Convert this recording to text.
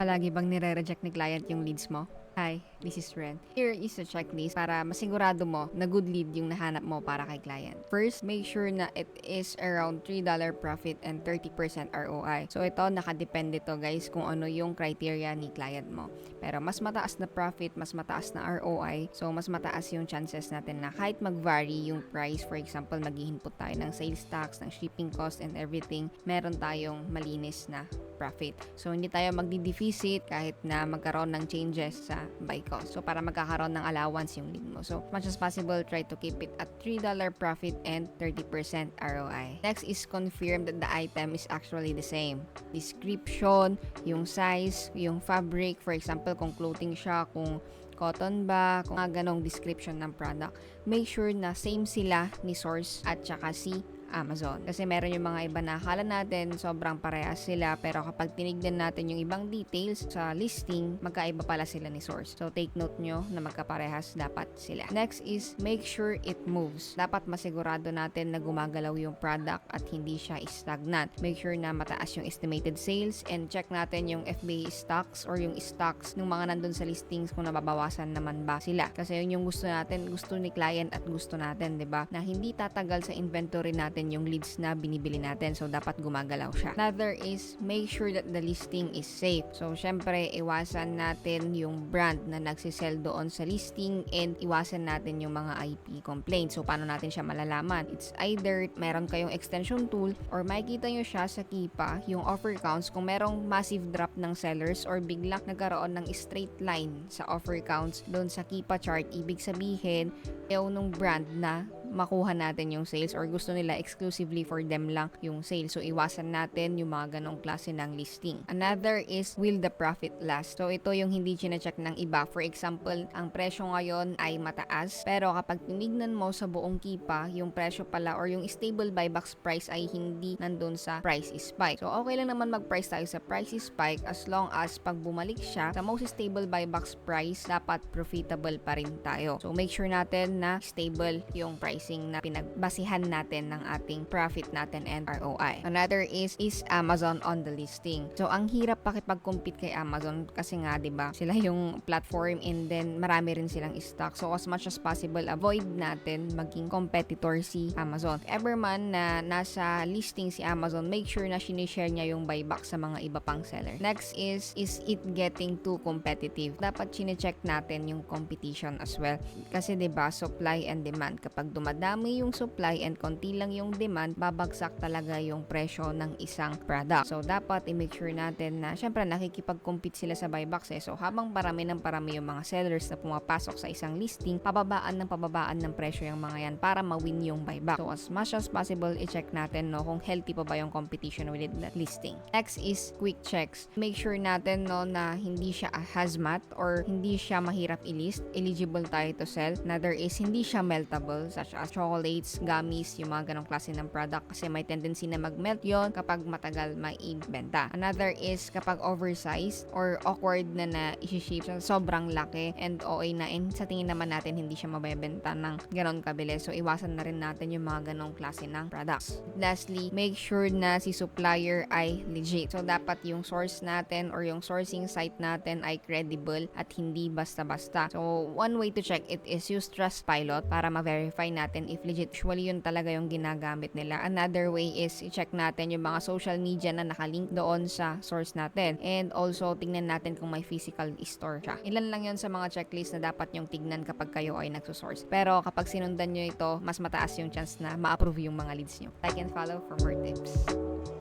Palagi bang nire-reject ni client yung leads mo? Hi, this is Ren. Here is a checklist para masigurado mo na good lead yung nahanap mo para kay client. First, make sure na it is around $3 profit and 30% ROI. So ito, nakadepende to guys kung ano yung criteria ni client mo. Pero mas mataas na profit, mas mataas na ROI, so mas mataas yung chances natin na kahit mag-vary yung price, for example, mag-input tayo ng sales tax, ng shipping cost and everything, meron tayong malinis na profit. So, hindi tayo magdi-deficit kahit na magkaroon ng changes sa buy cost. So, para magkakaroon ng allowance yung lead mo. So, as much as possible, try to keep it at $3 profit and 30% ROI. Next is confirm that the item is actually the same. Description, yung size, yung fabric, for example, kung clothing siya, kung cotton ba, kung ganong description ng product, make sure na same sila ni source at saka si Amazon. Kasi meron yung mga iba na akala natin sobrang parehas sila, pero kapag tinignan natin yung ibang details sa listing, magkaiba pala sila ni source. So take note nyo na magkaparehas dapat sila. Next is make sure it moves. Dapat masigurado natin na gumagalaw yung product at hindi siya stagnant. Make sure na mataas yung estimated sales and check natin yung FBA stocks or yung stocks ng mga nandun sa listings kung nababawasan naman ba sila. Kasi yun yung gusto natin, gusto ni client at gusto natin, 'di ba? Na hindi tatagal sa inventory natin yung leads na binibili natin. So, dapat gumagalaw siya. Another is, make sure that the listing is safe. So, syempre, iwasan natin yung brand na nagsisell doon sa listing and iwasan natin yung mga IP complaints. So, paano natin siya malalaman? It's either meron kayong extension tool or makikita nyo siya sa Kipa, yung offer counts, kung merong massive drop ng sellers or biglang nagkaroon ng straight line sa offer counts doon sa Kipa chart, ibig sabihin, ayaw nung brand na makuha natin yung sales or gusto nila exclusively for them lang yung sales. So, iwasan natin yung mga ganong klase ng listing. Another is, will the profit last? So, ito yung hindi chine-check ng iba. For example, ang presyo ngayon ay mataas, pero kapag tinignan mo sa buong Kipa, yung presyo pala or yung stable buy box price ay hindi nandun sa price spike. So, okay lang naman mag-price tayo sa price spike as long as pag bumalik siya sa most stable buy box price, dapat profitable pa rin tayo. So, make sure natin na stable yung price na pinagbasihan natin ng ating profit natin and ROI. Another is Amazon on the listing. So, ang hirap pakipag-compete kay Amazon kasi nga, 'di ba? Sila yung platform and then marami rin silang stock. So, as much as possible, avoid natin maging competitor si Amazon. If ever man na nasa listing si Amazon, make sure na sinishare niya yung buyback sa mga iba pang seller. Next is it getting too competitive? Dapat chine-check natin yung competition as well. Kasi 'di ba, supply and demand. Kapag dumadami yung supply and konti lang yung demand, babagsak talaga yung presyo ng isang product. So, dapat i-make sure natin na, syempre, nakikipag-compete sila sa buybox eh. So, habang parami ng parami yung mga sellers na pumapasok sa isang listing, pababaan ng presyo yung mga yan para ma-win yung buyback. So, as much as possible, i-check natin, no, kung healthy pa ba yung competition within that listing. Next is quick checks. Make sure natin, no, na hindi siya a hazmat or hindi siya mahirap i-list. Eligible tayo to sell. Another is hindi siya meltable, such as chocolates, gummies, yung mga ganong klase ng product kasi may tendency na mag-melt yon kapag matagal maibenta. Another is kapag oversized or awkward na i-ship siya, sobrang laki and OA na, and sa tingin naman natin hindi siya mabebenta ng ganon kabilis. So, iwasan na rin natin yung mga ganong klase ng products. Lastly, make sure na si supplier ay legit. So, dapat yung source natin or yung sourcing site natin ay credible at hindi basta-basta. So, one way to check it is use Trustpilot para ma-verify natin if legit. Usually yun talaga yung ginagamit nila. Another way is i-check natin yung mga social media na nakalink doon sa source natin. And also, tingnan natin kung may physical store siya. Ilan lang yun sa mga checklist na dapat yung tignan kapag kayo ay nagsusource. Pero kapag sinundan nyo ito, mas mataas yung chance na ma-approve yung mga leads nyo. Like and follow for more tips.